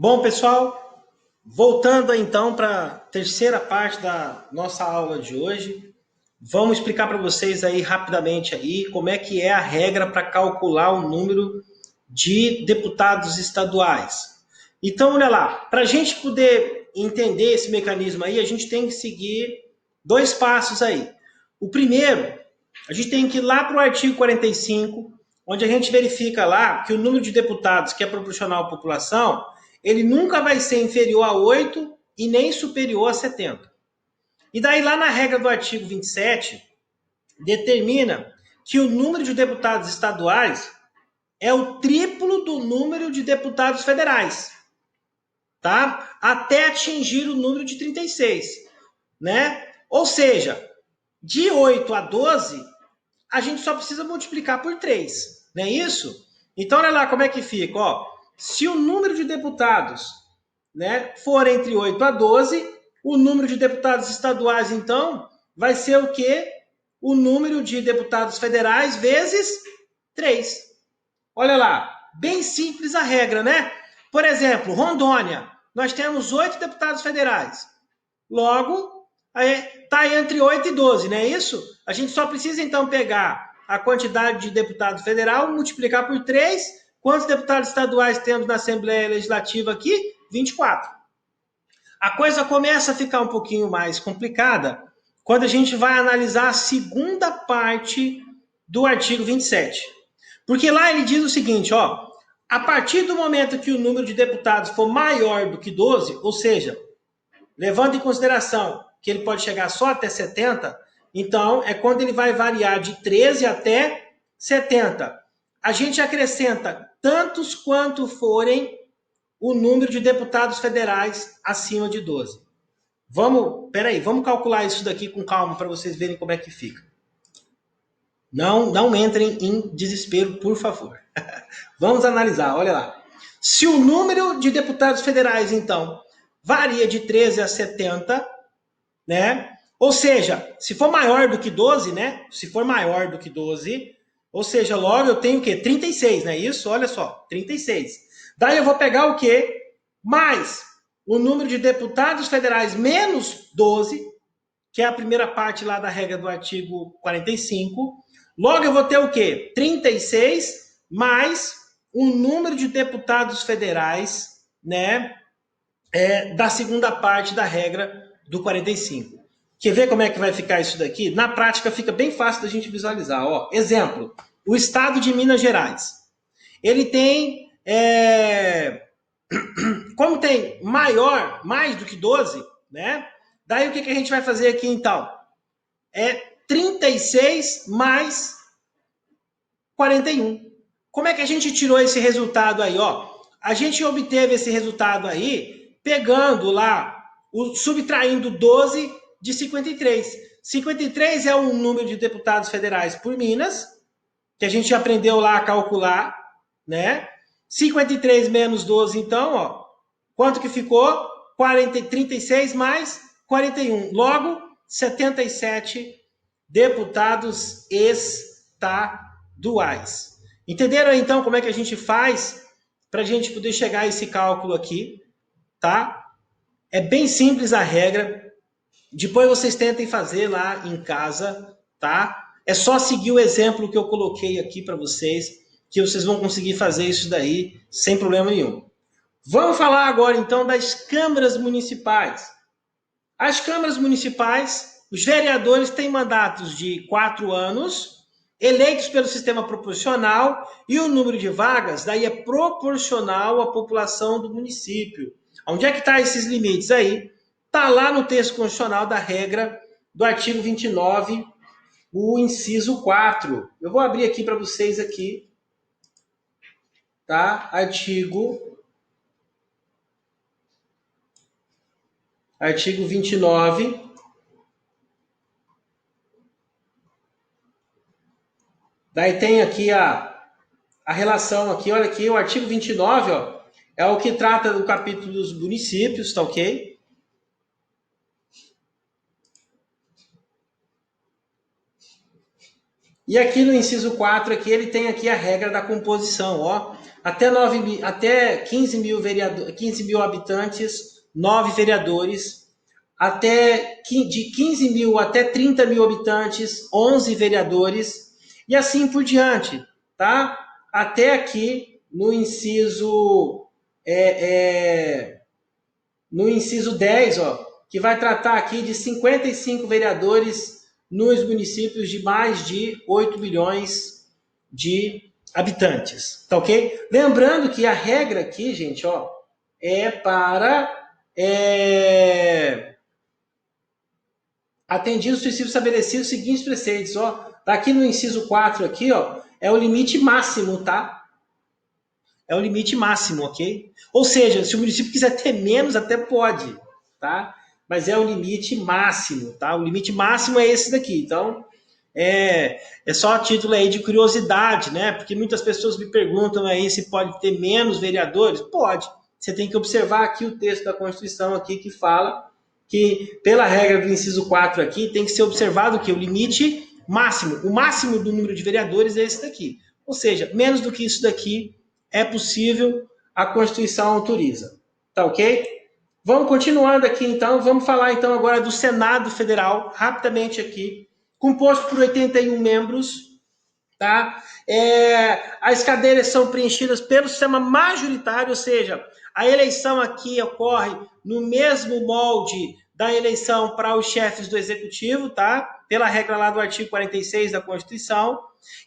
Bom, pessoal, voltando então para a terceira parte da nossa aula de hoje, vamos explicar para vocês aí rapidamente aí como é que é a regra para calcular o número de deputados estaduais. Então, olha lá, para a gente poder entender esse mecanismo aí, a gente tem que seguir dois passos aí. O primeiro, a gente tem que ir lá para o artigo 45, onde a gente verifica lá que o número de deputados que é proporcional à população, ele nunca vai ser inferior a 8 e nem superior a 70. E daí lá na regra do artigo 27, determina que o número de deputados estaduais é o triplo do número de deputados federais, tá? Até atingir o número de 36, né? Ou seja, de 8 a 12, a gente só precisa multiplicar por 3, não é isso? Então, olha lá como é que fica, ó. Se o número de deputados, né, for entre 8 a 12, o número de deputados estaduais, então, vai ser o quê? O número de deputados federais vezes 3. Olha lá, bem simples a regra, né? Por exemplo, Rondônia, nós temos 8 deputados federais. Logo, está entre 8 e 12, não é isso? A gente só precisa, então, pegar a quantidade de deputado federal, multiplicar por 3. Quantos deputados estaduais temos na Assembleia Legislativa aqui? 24. A coisa começa a ficar um pouquinho mais complicada quando a gente vai analisar a segunda parte do artigo 27. Porque lá ele diz o seguinte, ó, a partir do momento que o número de deputados for maior do que 12, ou seja, levando em consideração que ele pode chegar só até 70, então é quando ele vai variar de 13 até 70. A gente acrescenta tantos quanto forem o número de deputados federais acima de 12. Vamos calcular isso daqui com calma para vocês verem como é que fica. Não entrem em desespero, por favor. Vamos analisar, olha lá. Se o número de deputados federais, então, varia de 13 a 70, né? Ou seja, se for maior do que 12, né? Se for maior do que 12, ou seja, logo eu tenho o quê? 36, né? Isso, olha só, 36. Daí eu vou pegar o quê? Mais o número de deputados federais menos 12, que é a primeira parte lá da regra do artigo 45. Logo eu vou ter o quê? 36 mais o número de deputados federais, né? Da segunda parte da regra do 45. Quer ver como é que vai ficar isso daqui? Na prática fica bem fácil da gente visualizar. Ó, exemplo, o estado de Minas Gerais. Ele tem, como tem mais do que 12, né? Daí o que a gente vai fazer aqui então? É 36 mais 41. Como é que a gente tirou esse resultado aí? Ó, a gente obteve esse resultado aí pegando lá, subtraindo 12 de 53. 53 é um número de deputados federais por Minas, que a gente aprendeu lá a calcular, né? 53 menos 12, então, ó, quanto que ficou? 36 mais 41. Logo, 77 deputados estaduais. Entenderam então como é que a gente faz para a gente poder chegar a esse cálculo aqui, tá? É bem simples a regra. Depois vocês tentem fazer lá em casa, tá? É só seguir o exemplo que eu coloquei aqui para vocês, que vocês vão conseguir fazer isso daí sem problema nenhum. Vamos falar agora então das câmaras municipais. As câmaras municipais, os vereadores têm mandatos de 4 anos, eleitos pelo sistema proporcional, e o número de vagas daí é proporcional à população do município. Onde é que estão esses limites aí? Está lá no texto constitucional da regra do artigo 29, o inciso 4. Eu vou abrir aqui para vocês aqui, tá? Artigo 29. Daí tem aqui a relação aqui, olha aqui, o artigo 29, ó, é o que trata do capítulo dos municípios, tá ok? E aqui no inciso 4, aqui, ele tem aqui a regra da composição, ó. Até 15 mil habitantes, 9 vereadores. De 15 mil até 30 mil habitantes, 11 vereadores. E assim por diante, tá? Até aqui no inciso 10, ó, que vai tratar aqui de 55 vereadores nos municípios de mais de 8 milhões de habitantes, tá ok? Lembrando que a regra aqui, gente, ó, é para atendido os princípios estabelecidos os seguintes preceitos, ó. Tá aqui no inciso 4 aqui, ó, é o limite máximo, tá? É o limite máximo, ok? Ou seja, se o município quiser ter menos, até pode, tá? Mas é o limite máximo, tá? O limite máximo é esse daqui. Então, é só a título aí de curiosidade, né? Porque muitas pessoas me perguntam aí se pode ter menos vereadores. Pode. Você tem que observar aqui o texto da Constituição aqui que fala que, pela regra do inciso 4 aqui, tem que ser observado que o limite máximo, o máximo do número de vereadores é esse daqui. Ou seja, menos do que isso daqui é possível, a Constituição autoriza. Tá ok? Vamos continuando aqui então, vamos falar então agora do Senado Federal, rapidamente aqui, composto por 81 membros, tá? As cadeiras são preenchidas pelo sistema majoritário, ou seja, a eleição aqui ocorre no mesmo molde da eleição para os chefes do executivo, tá? Pela regra lá do artigo 46 da Constituição.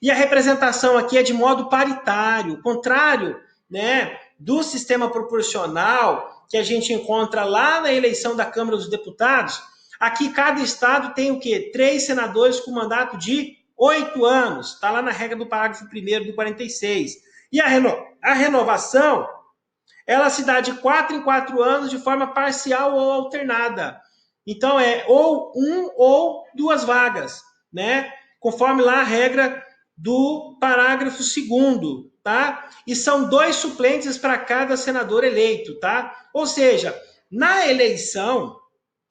E a representação aqui é de modo paritário, contrário, né, do sistema proporcional que a gente encontra lá na eleição da Câmara dos Deputados. Aqui cada estado tem o quê? 3 senadores com mandato de 8 anos. Está lá na regra do parágrafo 1º do 46. E a renovação, ela se dá de 4 em 4 anos de forma parcial ou alternada. Então, é ou 1 ou 2 vagas, né? Conforme lá a regra do parágrafo 2º, tá? E são 2 suplentes para cada senador eleito, tá? Ou seja, na eleição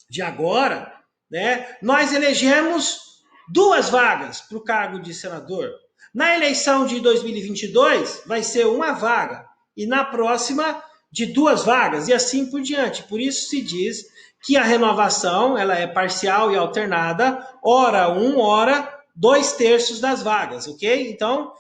de agora, né, nós elegemos 2 vagas para o cargo de senador. Na eleição de 2022, vai ser 1 vaga. E na próxima, de 2 vagas. E assim por diante. Por isso se diz que a renovação ela é parcial e alternada, ora 1, ora 2/3 das vagas, ok? Então,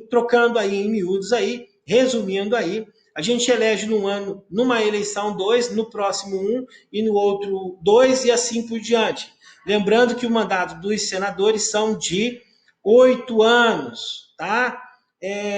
trocando aí em miúdos aí, resumindo aí, a gente elege num ano, numa eleição 2, no próximo 1 e no outro 2 e assim por diante. Lembrando que o mandato dos senadores são de 8 anos, tá?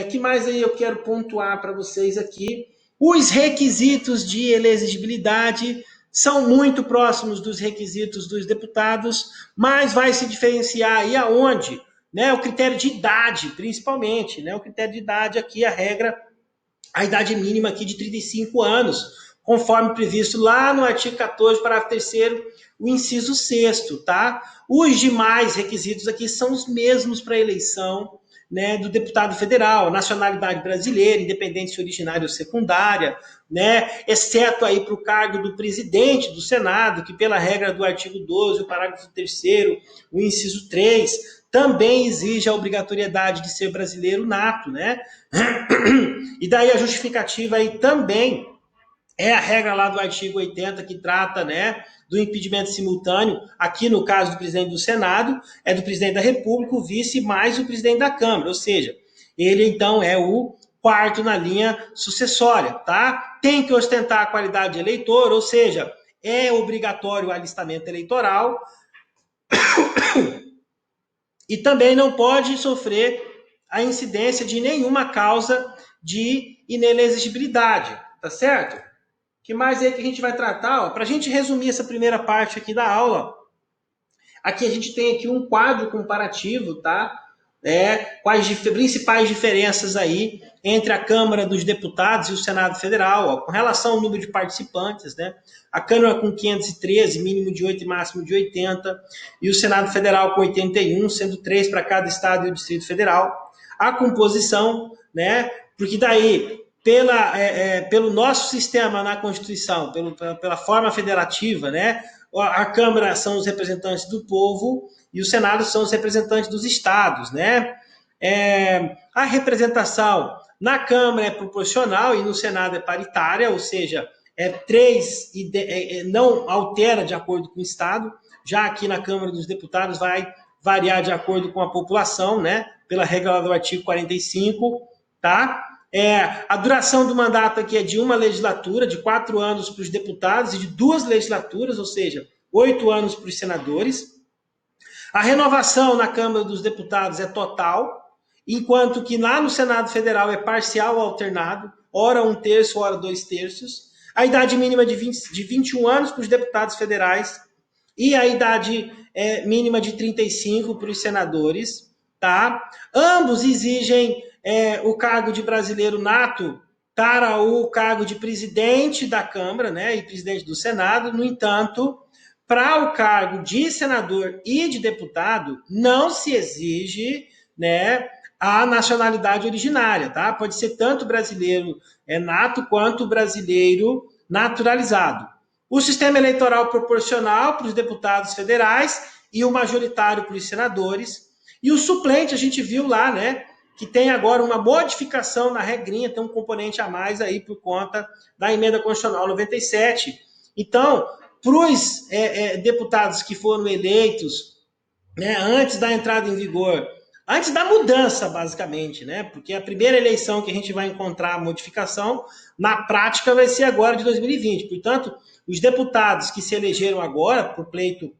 Que mais aí eu quero pontuar para vocês aqui? Os requisitos de elegibilidade são muito próximos dos requisitos dos deputados, mas vai se diferenciar aí aonde? Né? O critério de idade, principalmente, né? O critério de idade aqui, a idade mínima aqui de 35 anos, conforme previsto lá no artigo 14, parágrafo 3º, o inciso 6º, tá? Os demais requisitos aqui são os mesmos para a eleição, né, do deputado federal, nacionalidade brasileira, independente se originária ou secundária, né, exceto aí para o cargo do presidente do Senado, que pela regra do artigo 12, o parágrafo 3º, o inciso 3, também exige a obrigatoriedade de ser brasileiro nato, né? E daí a justificativa aí também é a regra lá do artigo 80 que trata, né, do impedimento simultâneo, aqui no caso do presidente do Senado, é do presidente da República, o vice mais o presidente da Câmara, ou seja, ele então é o quarto na linha sucessória, tá? Tem que ostentar a qualidade de eleitor, ou seja, é obrigatório o alistamento eleitoral e também não pode sofrer a incidência de nenhuma causa de inelegibilidade, tá certo? O que mais é que a gente vai tratar? Para a gente resumir essa primeira parte aqui da aula, aqui a gente tem aqui um quadro comparativo, tá? Quais principais diferenças aí entre a Câmara dos Deputados e o Senado Federal, ó, com relação ao número de participantes, né? A Câmara com 513, mínimo de 8 e máximo de 80, e o Senado Federal com 81, sendo 3 para cada estado e o Distrito Federal. A composição, né? Porque daí, pelo nosso sistema na Constituição, pela forma federativa, né? A Câmara são os representantes do povo e o Senado são os representantes dos estados, né? A representação na Câmara é proporcional e no Senado é paritária, ou seja, não altera de acordo com o estado. Já aqui na Câmara dos Deputados vai variar de acordo com a população, né? Pela regra lá do artigo 45, tá? A duração do mandato aqui é de uma legislatura, de 4 anos para os deputados e de 2 legislaturas, ou seja, 8 anos para os senadores. A renovação na Câmara dos Deputados é total, enquanto que lá no Senado Federal é parcial ou alternado, ora 1/3, ora 2/3. A idade mínima de 21 anos para os deputados federais e a idade mínima de 35 para os senadores, tá? Ambos exigem o cargo de brasileiro nato para o cargo de presidente da Câmara, né, e presidente do Senado. No entanto, para o cargo de senador e de deputado, não se exige, né, a nacionalidade originária, tá? Pode ser tanto brasileiro nato quanto brasileiro naturalizado. O sistema eleitoral proporcional para os deputados federais e o majoritário para os senadores. E o suplente, a gente viu lá, né, que tem agora uma modificação na regrinha, tem um componente a mais aí por conta da emenda constitucional 97. Então, para os deputados que foram eleitos, né, antes da entrada em vigor, antes da mudança, basicamente, né, porque a primeira eleição que a gente vai encontrar a modificação, na prática, vai ser agora de 2020. Portanto, os deputados que se elegeram agora, por pleito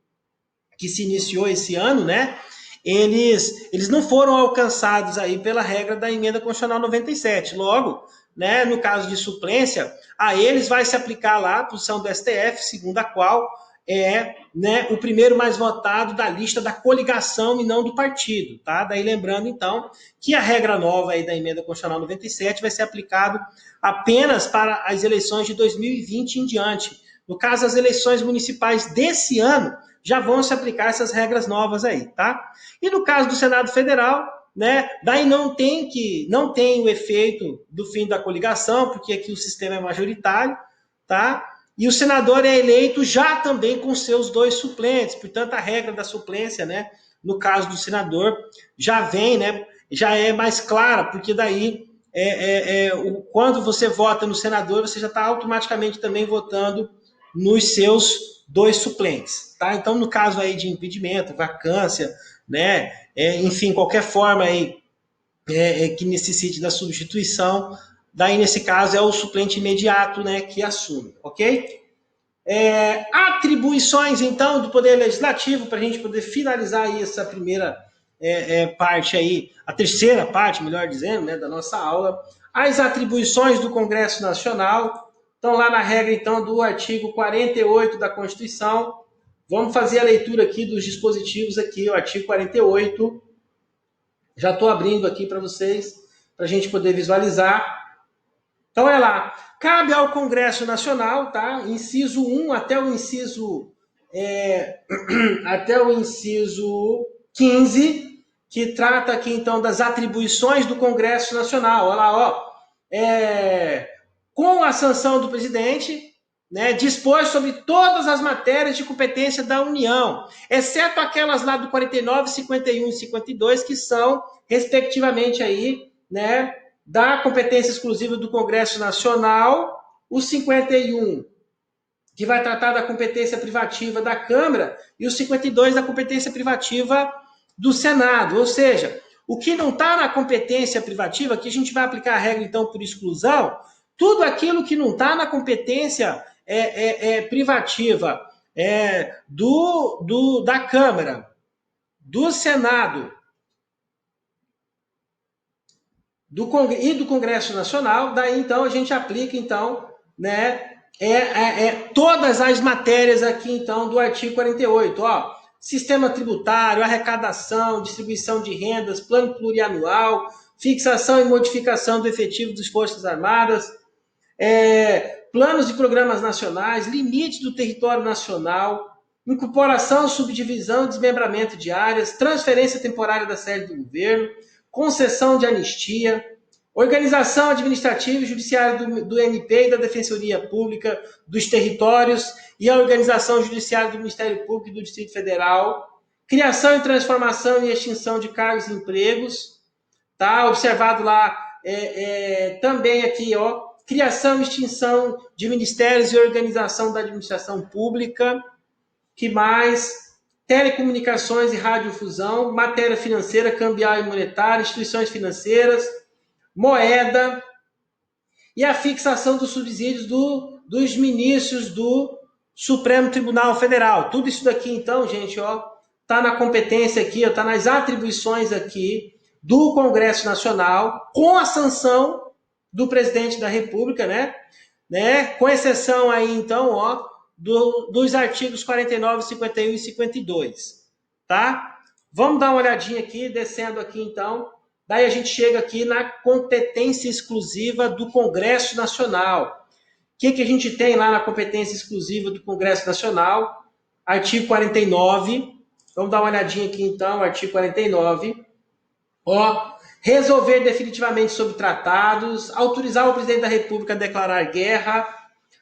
que se iniciou esse ano, né, eles não foram alcançados aí pela regra da emenda constitucional 97. Logo, né, no caso de suplência, a eles vai se aplicar lá a posição do STF, segundo a qual né, o primeiro mais votado da lista da coligação e não do partido, tá? Daí lembrando, então, que a regra nova aí da emenda constitucional 97 vai ser aplicado apenas para as eleições de 2020 em diante. No caso, as eleições municipais desse ano já vão se aplicar essas regras novas aí, tá? E no caso do Senado Federal, né, daí não tem o efeito do fim da coligação, porque aqui o sistema é majoritário, tá? E o senador é eleito já também com seus 2 suplentes, portanto a regra da suplência, né, no caso do senador, já vem, né, já é mais clara, porque daí quando você vota no senador, você já está automaticamente também votando nos seus 2 suplentes, tá? Então, no caso aí de impedimento, vacância, né, enfim, qualquer forma aí que necessite da substituição, daí nesse caso é o suplente imediato, né, que assume, ok? Atribuições, então, do Poder Legislativo, para a gente poder finalizar aí essa primeira parte aí, a terceira parte, melhor dizendo, né, da nossa aula. As atribuições do Congresso Nacional estão lá na regra, então, do artigo 48 da Constituição. Vamos fazer a leitura aqui dos dispositivos aqui, o artigo 48. Já estou abrindo aqui para vocês, para a gente poder visualizar. Então, olha lá. Cabe ao Congresso Nacional, tá? Inciso 1 até o inciso 15, que trata aqui, então, das atribuições do Congresso Nacional. Olha lá, ó. Com a sanção do presidente, né, dispor sobre todas as matérias de competência da União, exceto aquelas lá do 49, 51 e 52, que são, respectivamente, aí, né, da competência exclusiva do Congresso Nacional, o 51, que vai tratar da competência privativa da Câmara, e o 52 da competência privativa do Senado. Ou seja, o que não está na competência privativa, aqui a gente vai aplicar a regra, então, por exclusão, tudo aquilo que não está na competência privativa da Câmara, do Senado e do Congresso Nacional, daí então a gente aplica, então, né, todas as matérias aqui, então, do artigo 48, ó, sistema tributário, arrecadação, distribuição de rendas, plano plurianual, fixação e modificação do efetivo das Forças Armadas, planos e programas nacionais, limites do território nacional, incorporação, subdivisão, desmembramento de áreas, transferência temporária da sede do governo, concessão de anistia, Organização administrativa e judiciária do MP e da Defensoria Pública dos Territórios e a organização judiciária do Ministério Público e do Distrito Federal. Criação e transformação e extinção de cargos e empregos. Tá observado lá também aqui, ó, criação e extinção de ministérios e organização da administração pública. Que mais? Telecomunicações e radiodifusão, matéria financeira, cambial e monetária, instituições financeiras, moeda e a fixação dos subsídios dos ministros do Supremo Tribunal Federal. Tudo isso daqui, então, gente, ó, tá na competência aqui, ó, tá nas atribuições aqui do Congresso Nacional, com a sanção do presidente da República, né? Com exceção aí, então, ó, dos artigos 49, 51 e 52, tá? Vamos dar uma olhadinha aqui, descendo aqui, então. Daí a gente chega aqui na competência exclusiva do Congresso Nacional. O que a gente tem lá na competência exclusiva do Congresso Nacional? Artigo 49. Vamos dar uma olhadinha aqui, então, artigo 49. Ó, resolver definitivamente sobre tratados, autorizar o presidente da República a declarar guerra,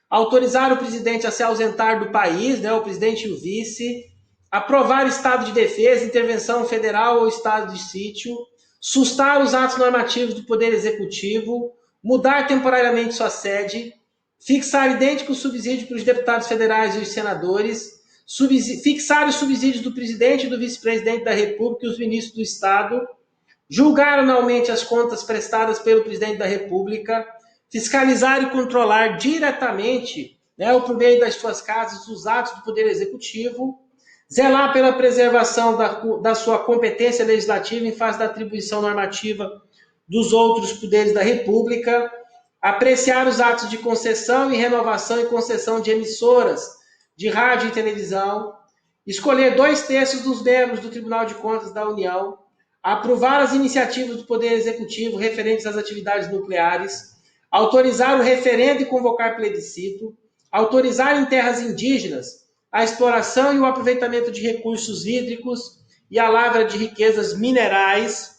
autorizar o presidente a se ausentar do país, né, o presidente e o vice, aprovar estado de defesa, intervenção federal ou estado de sítio, sustar os atos normativos do Poder Executivo, mudar temporariamente sua sede, fixar idêntico subsídio para os deputados federais e os senadores, fixar os subsídios do presidente e do vice-presidente da República e os ministros do Estado, julgar anualmente as contas prestadas pelo presidente da República, fiscalizar e controlar diretamente, né, ou por meio das suas casas, os atos do Poder Executivo, zelar pela preservação da sua competência legislativa em face da atribuição normativa dos outros poderes da República, apreciar os atos de concessão e renovação e concessão de emissoras de rádio e televisão, escolher 2/3 dos membros do Tribunal de Contas da União, aprovar as iniciativas do Poder Executivo referentes às atividades nucleares, autorizar o referendo e convocar plebiscito, autorizar em terras indígenas a exploração e o aproveitamento de recursos hídricos e a lavra de riquezas minerais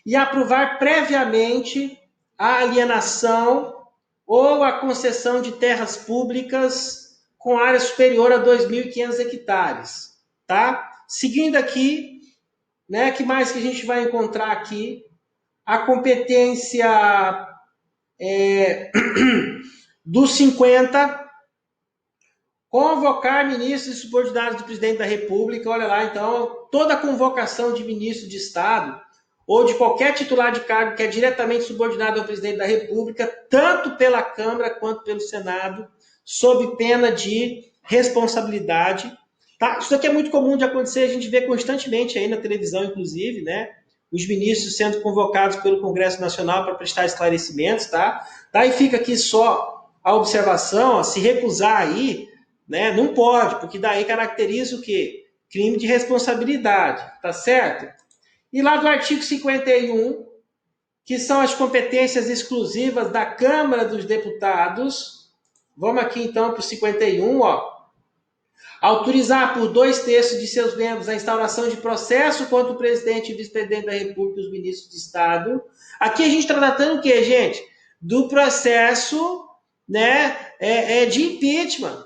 e aprovar previamente a alienação ou a concessão de terras públicas com área superior a 2.500 hectares, tá? Seguindo aqui, né, que mais que a gente vai encontrar aqui? A competência dos 50, convocar ministros e subordinados do presidente da República. Olha lá, então, toda convocação de ministro de Estado ou de qualquer titular de cargo que é diretamente subordinado ao presidente da República, tanto pela Câmara quanto pelo Senado, sob pena de responsabilidade. Tá? Isso aqui é muito comum de acontecer, a gente vê constantemente aí na televisão, inclusive, né? Os ministros sendo convocados pelo Congresso Nacional para prestar esclarecimentos, tá? Daí fica aqui só a observação, ó, se recusar aí, né? Não pode, porque daí caracteriza o quê? Crime de responsabilidade, tá certo? E lá do artigo 51, que são as competências exclusivas da Câmara dos Deputados, vamos aqui então para o 51, ó. Autorizar por 2/3 de seus membros a instauração de processo contra o presidente e vice-presidente da República e os ministros de Estado. Aqui a gente está tratando o quê, gente? Do processo, né, de impeachment,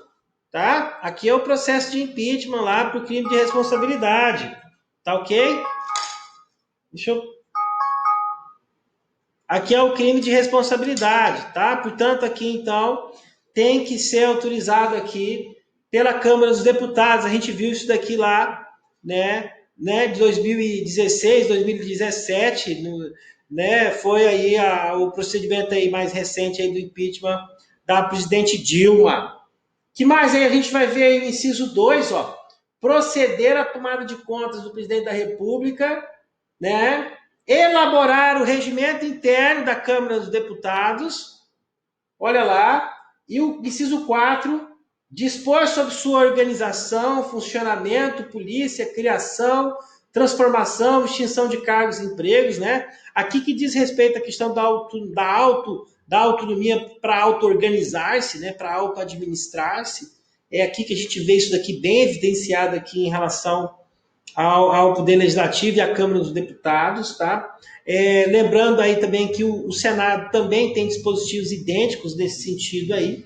tá? Aqui é o processo de impeachment lá para o crime de responsabilidade, tá ok? Aqui é o crime de responsabilidade, tá? Portanto, aqui então tem que ser autorizado aqui pela Câmara dos Deputados. A gente viu isso daqui lá, né, de 2016, 2017, né, foi aí o procedimento aí mais recente aí do impeachment da presidente Dilma. Que mais aí a gente vai ver aí o inciso 2, ó, proceder à tomada de contas do presidente da República, né, elaborar o regimento interno da Câmara dos Deputados, olha lá, e o inciso 4, dispor sobre sua organização, funcionamento, polícia, criação, transformação, extinção de cargos e empregos, né? Aqui que diz respeito à questão da autonomia para auto-organizar-se, né? Para auto-administrar-se. É aqui que a gente vê isso daqui bem evidenciado aqui em relação ao Poder Legislativo e à Câmara dos Deputados, tá? Lembrando aí também que o Senado também tem dispositivos idênticos nesse sentido aí.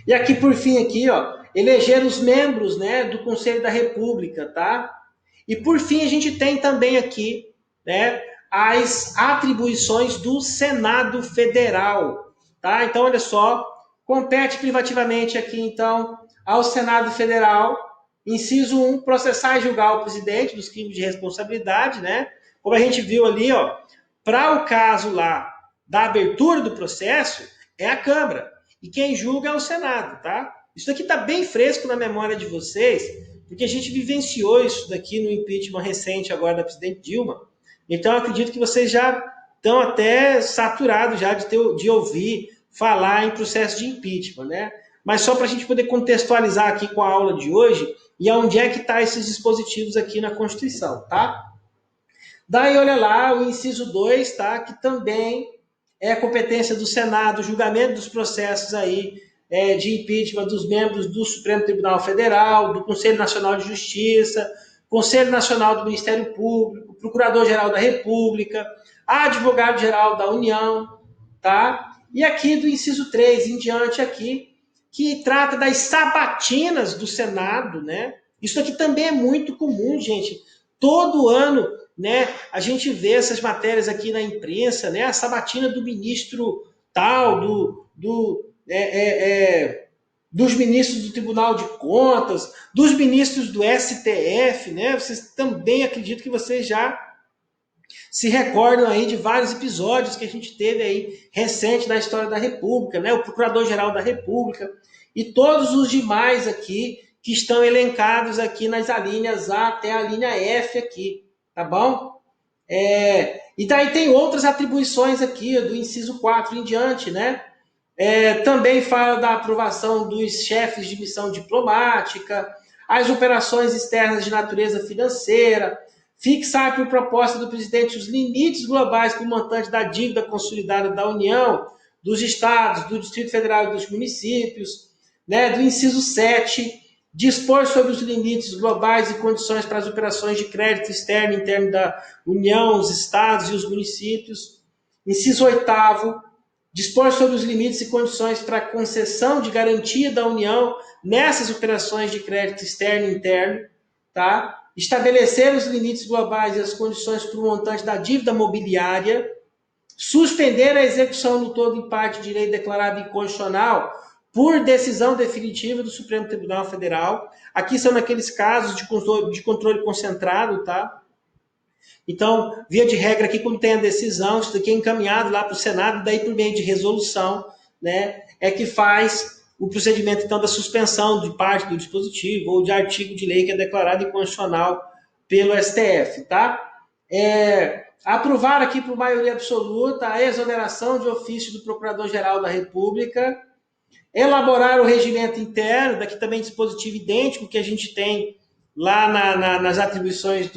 E aqui, por fim, aqui, ó, eleger os membros, né, do Conselho da República, tá? E por fim, a gente tem também aqui, né, as atribuições do Senado Federal, tá? Então, olha só, compete privativamente aqui, então, ao Senado Federal, inciso 1, processar e julgar o presidente dos crimes de responsabilidade, né? Como a gente viu ali, ó, para o caso lá da abertura do processo, é a Câmara. E quem julga é o Senado, tá? Isso aqui está bem fresco na memória de vocês, porque a gente vivenciou isso daqui no impeachment recente agora da presidente Dilma. Então, eu acredito que vocês já estão até saturados já de ouvir falar em processo de impeachment, né? Mas só para a gente poder contextualizar aqui com a aula de hoje e aonde é que está esses dispositivos aqui na Constituição, tá? Daí, olha lá, o inciso 2, tá? Que também é competência do Senado, o julgamento dos processos aí de impeachment dos membros do Supremo Tribunal Federal, do Conselho Nacional de Justiça, Conselho Nacional do Ministério Público, Procurador-Geral da República, Advogado-Geral da União, tá? E aqui do inciso 3 em diante aqui, que trata das sabatinas do Senado, né? Isso aqui também é muito comum, gente. Todo ano, né, a gente vê essas matérias aqui na imprensa, né? A sabatina do ministro tal, dos ministros do Tribunal de Contas, dos ministros do STF, né? Vocês também acredito que vocês já se recordam aí de vários episódios que a gente teve aí recente na história da República, né? O Procurador-Geral da República e todos os demais aqui que estão elencados aqui nas alíneas A até a linha F aqui, tá bom? E daí tem outras atribuições aqui, do inciso 4 em diante, né? Também fala da aprovação dos chefes de missão diplomática, as operações externas de natureza financeira, fixar por proposta do presidente os limites globais para o montante da dívida consolidada da União, dos estados, do Distrito Federal e dos municípios, né? Do inciso 7, dispor sobre os limites globais e condições para as operações de crédito externo e interno da União, os estados e os municípios. Inciso 8º, dispor sobre os limites e condições para a concessão de garantia da União nessas operações de crédito externo e interno, tá? Estabelecer os limites globais e as condições para o montante da dívida mobiliária, suspender a execução no todo em parte de direito declarado inconstitucional por decisão definitiva do Supremo Tribunal Federal. Aqui são naqueles casos de controle concentrado, tá? Então, via de regra, aqui quando tem a decisão, isso daqui é encaminhado lá para o Senado, daí por meio de resolução, né, é que faz o procedimento, então, da suspensão de parte do dispositivo ou de artigo de lei que é declarado inconstitucional pelo STF, tá? Aprovar aqui por maioria absoluta a exoneração de ofício do Procurador-Geral da República, elaborar o regimento interno, daqui também dispositivo idêntico que a gente tem lá nas atribuições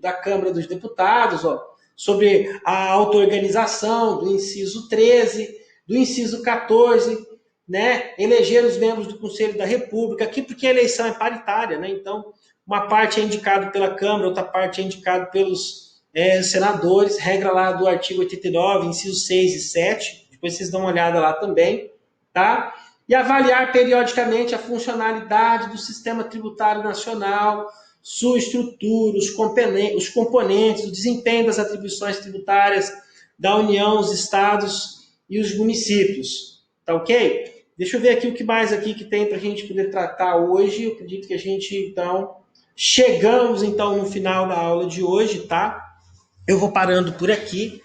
da Câmara dos Deputados, ó, sobre a auto-organização, do inciso 13, do inciso 14, né, eleger os membros do Conselho da República, aqui porque a eleição é paritária, né, então uma parte é indicada pela Câmara, outra parte é indicada pelos senadores, regra lá do artigo 89, incisos 6 e 7, depois vocês dão uma olhada lá também, tá? E avaliar periodicamente a funcionalidade do sistema tributário nacional, sua estrutura, os componentes, o desempenho das atribuições tributárias da União, os estados e os municípios. Tá ok? Deixa eu ver aqui o que mais aqui que tem para a gente poder tratar hoje. Eu acredito que a gente, então, chegamos então no final da aula de hoje, tá? Eu vou parando por aqui.